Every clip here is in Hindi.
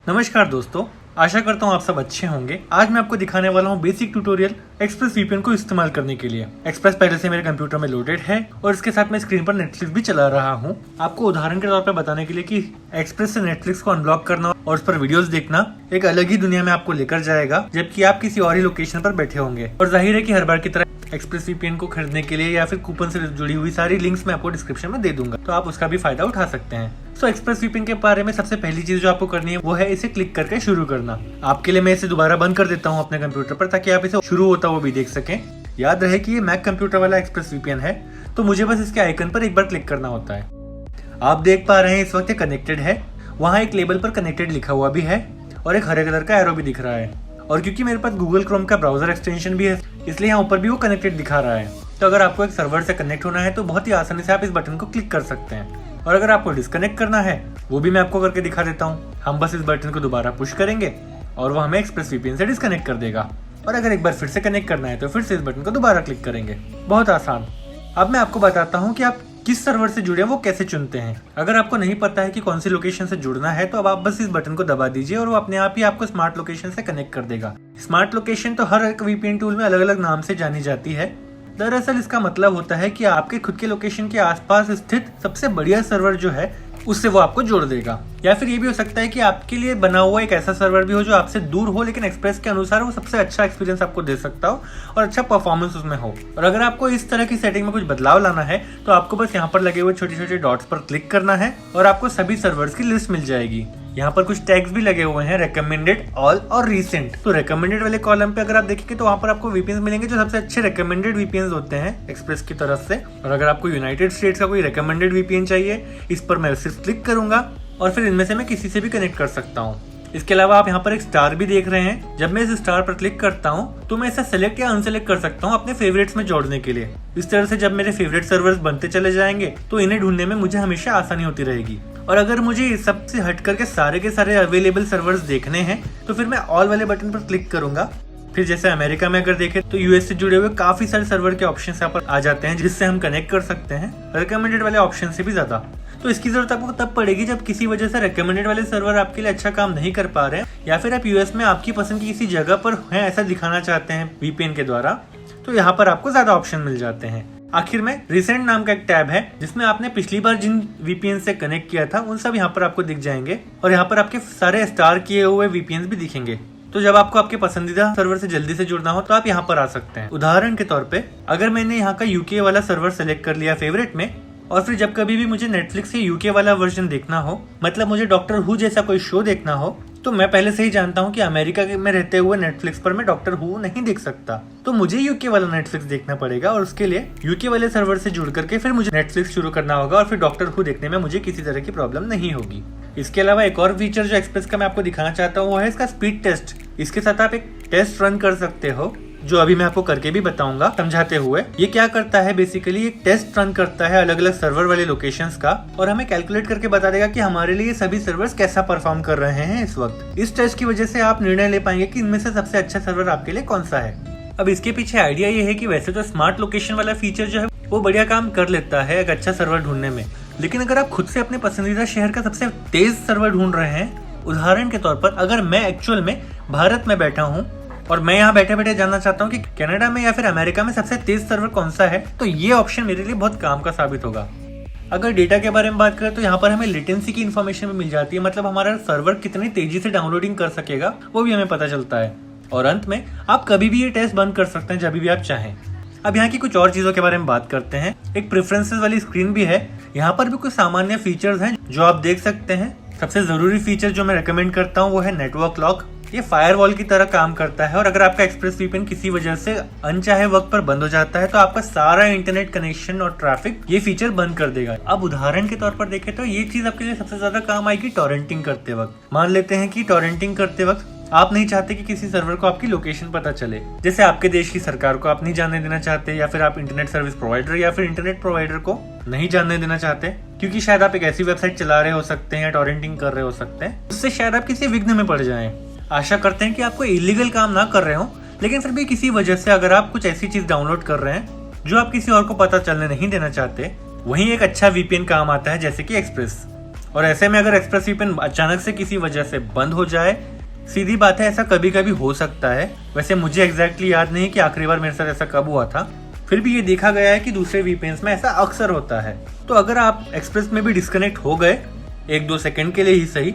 नमस्कार दोस्तों, आशा करता हूँ आप सब अच्छे होंगे। आज मैं आपको दिखाने वाला हूँ बेसिक ट्यूटोरियल एक्सप्रेस वीपीएन को इस्तेमाल करने के लिए। एक्सप्रेस पहले से मेरे कंप्यूटर में लोडेड है और इसके साथ मैं स्क्रीन पर नेटफ्लिक्स भी चला रहा हूँ। आपको उदाहरण के तौर पर बताने के लिए कि एक्सप्रेस से नेटफ्लिक्स को अनब्लॉक करना और उस पर वीडियोस देखना एक अलग ही दुनिया में आपको लेकर जाएगा, जबकि आप किसी और ही लोकेशन पर बैठे होंगे। और जाहिर है कि हर बार की तरह एक्सप्रेस वीपीएन को खरीदने के लिए या फिर कूपन से जुड़ी हुई सारी लिंक्स मैं आपको डिस्क्रिप्शन में दे दूंगा, तो आप उसका भी फायदा उठा सकते हैं। सो एक्सप्रेस वीपीएन के बारे में सबसे पहली चीज जो आपको करनी है वो है इसे क्लिक करके शुरू करना। आपके लिए मैं इसे दोबारा बंद कर देता हूँ अपने कंप्यूटर पर, ताकि आप इसे शुरू होता हुआ भी देख सकें। याद रहे कि ये मैक कंप्यूटर वाला एक्सप्रेस वीपीएन है, तो मुझे बस इसके आइकन पर एक बार क्लिक करना होता है। आप देख पा रहे हैं इस वक्त कनेक्टेड है, वहाँ एक लेबल पर कनेक्टेड लिखा हुआ भी है और एक हरे कलर का एरो भी दिख रहा है। और क्योंकि मेरे पास गूगल क्रोम का ब्राउजर एक्सटेंशन भी है, इसलिए यहाँ ऊपर भी वो कनेक्टेड दिखा रहा है। तो अगर आपको एक सर्वर से कनेक्ट होना है तो बहुत ही आसानी से आप इस बटन को क्लिक कर सकते हैं। और अगर आपको डिस्कनेक्ट करना है वो भी मैं आपको करके दिखा देता हूँ। हम बस इस बटन को दोबारा पुश करेंगे और वो हमें एक्सप्रेस वीपीएन से डिस्कनेक्ट कर देगा। और अगर एक बार फिर से कनेक्ट करना है तो फिर से इस बटन को दोबारा क्लिक करेंगे। बहुत आसान। अब मैं आपको बताता हूँ कि आप किस सर्वर से जुड़े वो कैसे चुनते हैं। अगर आपको नहीं पता है कि कौन सी लोकेशन से जुड़ना है तो अब आप बस इस बटन को दबा दीजिए और वो अपने आप ही आपको स्मार्ट लोकेशन से कनेक्ट कर देगा। स्मार्ट लोकेशन तो हर एक वीपीएन टूल में अलग अलग नाम से जानी जाती है। दरअसल इसका मतलब होता है कि आपके खुद के लोकेशन के आसपास स्थित सबसे बढ़िया सर्वर जो है उससे वो आपको जोड़ देगा। या फिर ये भी हो सकता है कि आपके लिए बना हुआ एक ऐसा सर्वर भी हो जो आपसे दूर हो, लेकिन एक्सप्रेस के अनुसार वो सबसे अच्छा एक्सपीरियंस आपको दे सकता हो और अच्छा परफॉर्मेंस उसमें हो। और अगर आपको इस तरह की सेटिंग में कुछ बदलाव लाना है तो आपको बस यहाँ पर लगे हुए छोटे छोटे डॉट्स पर क्लिक करना है और आपको सभी सर्वर्स की लिस्ट मिल जाएगी। यहाँ पर कुछ टैग्स भी लगे हुए हैं, रेकमेंडेड, ऑल और रीसेंट। तो रेकमेंडेड वाले कॉलम पे अगर आप देखेंगे तो वहाँ पर आपको वीपीएन मिलेंगे जो सबसे अच्छे रेकमेंडेड वीपीएन होते हैं एक्सप्रेस की तरफ से। और अगर आपको यूनाइटेड स्टेट्स का कोई रेकमेंडेड वीपीएन चाहिए, इस पर मैं सिर्फ क्लिक करूंगा और फिर इनमें से मैं किसी से भी कनेक्ट कर सकता हूँ। इसके अलावा आप यहाँ पर एक स्टार भी देख रहे हैं। जब मैं इस स्टार पर क्लिक करता हूँ तो मैं इसे सेलेक्ट या अनसेलेक्ट कर सकता हूँ अपने फेवरेट्स में जोड़ने के लिए। इस तरह से जब मेरे फेवरेट सर्वर्स बनते चले जाएंगे तो इन्हें ढूंढने में मुझे हमेशा आसानी होती रहेगी। और अगर मुझे इस सब से हट करके सारे के सारे अवेलेबल सर्वर्स देखने हैं तो फिर मैं ऑल वाले बटन पर क्लिक करूंगा। फिर जैसे अमेरिका में अगर देखें तो यूएस से जुड़े हुए काफी सारे सर्वर के ऑप्शन यहाँ पर आ जाते हैं जिससे हम कनेक्ट कर सकते हैं रिकमेंडेड वाले ऑप्शन से भी ज्यादा। तो इसकी जरूरत आपको तब पड़ेगी जब किसी वजह से रिकमेंडेड वाले सर्वर आपके लिए अच्छा काम नहीं कर पा रहे हैं, या फिर आप यूएस में आपकी पसंद की किसी जगह पर हैं ऐसा दिखाना चाहते हैं वीपीएन के द्वारा, तो यहाँ पर आपको ज्यादा ऑप्शन मिल जाते हैं। आखिर में रिसेंट नाम का एक टैब है जिसमें आपने पिछली बार जिन वीपीएन से कनेक्ट किया था उन सब यहाँ पर आपको दिख जाएंगे और यहाँ पर आपके सारे स्टार किए हुए वीपीएन भी दिखेंगे। तो जब आपको आपके पसंदीदा सर्वर से जल्दी से जुड़ना हो तो आप यहाँ पर आ सकते हैं। उदाहरण के तौर पे अगर मैंने यहाँ का यूके वाला सर्वर सेलेक्ट कर लिया फेवरेट में, और फिर जब कभी भी मुझे नेटफ्लिक्स के यूके वाला वर्जन देखना हो, मतलब मुझे डॉक्टर हु जैसा कोई शो देखना हो, तो मैं पहले से ही जानता हूँ कि अमेरिका में रहते हुए नेटफ्लिक्स पर मैं डॉक्टर हु नहीं देख सकता, तो मुझे यूके वाला नेटफ्लिक्स देखना पड़ेगा और उसके लिए यूके वाले सर्वर से जुड़ करके फिर मुझे नेटफ्लिक्स शुरू करना होगा और फिर डॉक्टर हु देखने में मुझे किसी तरह की प्रॉब्लम नहीं होगी। इसके अलावा एक और फीचर जो एक्सप्रेस का मैं आपको दिखाना चाहता हूँ वो है इसका स्पीड टेस्ट। इसके साथ आप एक टेस्ट रन कर सकते हो जो अभी मैं आपको करके भी बताऊंगा समझाते हुए। ये क्या करता है, बेसिकली एक टेस्ट रन करता है अलग अलग सर्वर वाले लोकेशंस का और हमें कैलकुलेट करके बता देगा कि हमारे लिए सभी सर्वर्स कैसा परफॉर्म कर रहे हैं इस वक्त। इस टेस्ट की वजह से आप निर्णय ले पाएंगे कि इनमें से सबसे अच्छा सर्वर आपके लिए कौन सा है। अब इसके पीछे आइडिया ये है कि वैसे तो स्मार्ट लोकेशन वाला फीचर जो है वो बढ़िया काम कर लेता है एक अच्छा सर्वर ढूंढने में, लेकिन अगर आप खुद से अपने पसंदीदा शहर का सबसे तेज सर्वर ढूंढ रहे हैं, उदाहरण के तौर पर अगर मैं एक्चुअल में भारत में बैठा हूँ और मैं यहाँ बैठे बैठे जानना चाहता हूँ कि कनाडा में या फिर अमेरिका में सबसे तेज सर्वर कौन सा है, तो ये ऑप्शन मेरे लिए बहुत काम का साबित होगा। अगर डेटा के बारे में बात करें तो यहाँ पर हमें लेटेंसी की इन्फॉर्मेशन भी मिल जाती है, मतलब हमारा सर्वर कितनी तेजी से डाउनलोडिंग कर सकेगा वो भी हमें पता चलता है। और अंत में आप कभी भी ये टेस्ट बंद कर सकते हैं जब भी आप चाहें। अब यहाँ की कुछ और चीजों के बारे में बात करते हैं। एक प्रेफरेंसेस वाली स्क्रीन भी है, यहाँ पर भी कुछ सामान्य फीचर्स हैं जो आप देख सकते हैं। सबसे जरूरी फीचर जो मैं रेकमेंड करता हूँ वो है नेटवर्क लॉक। ये फायरवॉल की तरह काम करता है और अगर आपका एक्सप्रेस वीपीएन किसी वजह से अनचाहे वक्त पर बंद हो जाता है तो आपका सारा इंटरनेट कनेक्शन और ट्रैफिक ये फीचर बंद कर देगा। अब उदाहरण के तौर पर देखें तो ये चीज आपके लिए सबसे ज्यादा काम आएगी टॉरेंटिंग करते वक्त। मान लेते हैं कि टॉरेंटिंग करते वक्त आप नहीं चाहते कि किसी सर्वर को आपकी लोकेशन पता चले, जैसे आपके देश की सरकार को आप नहीं जानने देना चाहते, या फिर आप इंटरनेट सर्विस प्रोवाइडर या फिर इंटरनेट प्रोवाइडर को नहीं जानने देना चाहते क्योंकि शायद आप एक ऐसी वेबसाइट चला रहे हो सकते हैं या टॉरेंटिंग कर रहे हो सकते हैं, उससे शायद आप किसी विघ्न में पड़ जाएं। आशा करते हैं कि आप कोई इलीगल काम ना कर रहे हो, लेकिन फिर भी किसी वजह से अगर आप कुछ ऐसी चीज डाउनलोड कर रहे हैं जो आप किसी और को पता चलने नहीं देना चाहते, वहीं एक अच्छा वीपीएन काम आता है जैसे कि एक्सप्रेस। और ऐसे में अगर एक्सप्रेस वीपीएन अचानक से किसी वजह से बंद हो जाए, सीधी बात है ऐसा कभी कभी हो सकता है। वैसे मुझे एग्जैक्टली याद नहीं कि आखिरी बार मेरे साथ ऐसा कब हुआ था, फिर भी ये देखा गया है कि दूसरे वीपीएन्स में ऐसा अक्सर होता है। तो अगर आप एक्सप्रेस में भी डिस्कनेक्ट हो गए 1-2 सेकंड के लिए ही सही,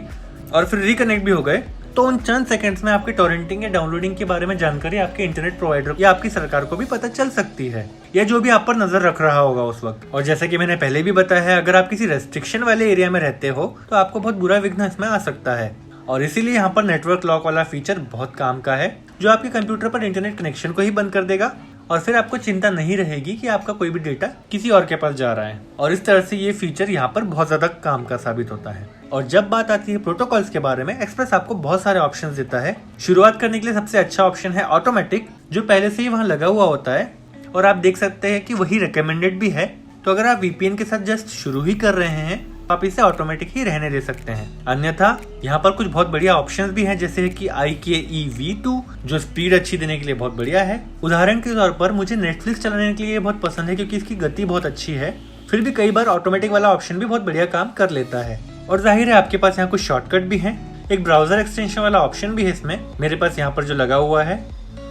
और फिर रिकनेक्ट भी हो गए, तो उन चंद सेकंड्स में आपके टॉरेंटिंग या डाउनलोडिंग के बारे में जानकारी आपके इंटरनेट प्रोवाइडर या आपकी सरकार को भी पता चल सकती है, या जो भी आप पर नजर रख रहा होगा उस वक्त। और जैसे कि मैंने पहले भी बताया है, अगर आप किसी रेस्ट्रिक्शन वाले एरिया में रहते हो तो आपको बहुत बुरा विघ्न इसमें आ सकता है। और इसीलिए यहाँ पर नेटवर्क लॉक वाला फीचर बहुत काम का है, जो आपके कंप्यूटर पर इंटरनेट कनेक्शन को ही बंद कर देगा और फिर आपको चिंता नहीं रहेगी कि आपका कोई भी डेटा किसी और के पास जा रहा है। और इस तरह से ये फीचर यहाँ पर बहुत ज्यादा काम का साबित होता है। और जब बात आती है प्रोटोकॉल्स के बारे में, एक्सप्रेस आपको बहुत सारे ऑप्शंस देता है। शुरुआत करने के लिए सबसे अच्छा ऑप्शन है ऑटोमेटिक, जो पहले से ही वहाँ लगा हुआ होता है और आप देख सकते हैं कि वही रिकमेंडेड भी है। तो अगर आप वीपीएन के साथ जस्ट शुरू ही कर रहे हैं, आप इसे ऑटोमेटिक ही रहने दे सकते हैं। अन्यथा यहाँ पर कुछ बहुत बढ़िया ऑप्शंस भी हैं, जैसे कि IKE V2 जो स्पीड अच्छी देने के लिए बहुत बढ़िया है। उदाहरण के तौर पर मुझे नेटफ्लिक्स चलाने के लिए बहुत पसंद है क्योंकि इसकी गति बहुत अच्छी है। फिर भी कई बार ऑटोमेटिक वाला ऑप्शन भी बहुत बढ़िया काम कर लेता है। और जाहिर है आपके पास यहाँ कुछ शॉर्टकट भी है, एक ब्राउजर एक्सटेंशन वाला ऑप्शन भी है इसमें, मेरे पास यहाँ पर जो लगा हुआ है।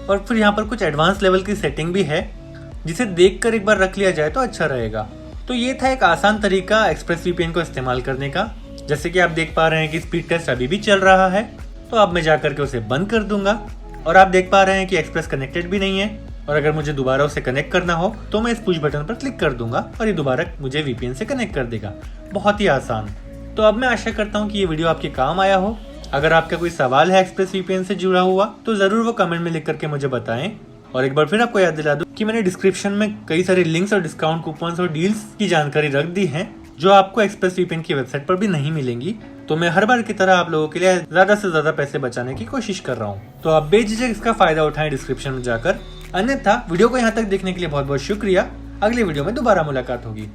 और फिर यहाँ पर कुछ एडवांस लेवल की सेटिंग भी है, जिसे देख कर एक बार रख लिया जाए तो अच्छा रहेगा। तो ये था एक आसान तरीका एक्सप्रेस वीपीएन को इस्तेमाल करने का। जैसे कि आप देख पा रहे हैं कि स्पीड टेस्ट अभी भी चल रहा है, तो अब मैं जाकर के उसे बंद कर दूंगा। और आप देख पा रहे हैं कि एक्सप्रेस कनेक्टेड भी नहीं है, और अगर मुझे दोबारा उसे कनेक्ट करना हो तो मैं इस पुश बटन पर क्लिक कर दूंगा और ये दोबारा मुझे वीपीएन से कनेक्ट कर देगा। बहुत ही आसान। तो अब मैं आशा करता हूँ कि ये वीडियो आपके काम आया हो। अगर आपका कोई सवाल है एक्सप्रेस वीपीएन से जुड़ा हुआ तो जरूर वो कमेंट में लिख करके मुझे बताएं। और एक बार फिर आपको याद दिला दूं कि मैंने डिस्क्रिप्शन में कई सारे लिंक्स और डिस्काउंट कूपन्स और डील्स की जानकारी रख दी है, जो आपको एक्सप्रेस वीपीएन की वेबसाइट पर भी नहीं मिलेंगी। तो मैं हर बार की तरह आप लोगों के लिए ज्यादा से ज्यादा पैसे बचाने की कोशिश कर रहा हूँ, तो आप बेझिझक इसका फायदा उठाएं डिस्क्रिप्शन में जाकर। अन्यथा वीडियो को यहाँ तक देखने के लिए बहुत बहुत शुक्रिया। अगली वीडियो में दोबारा मुलाकात होगी।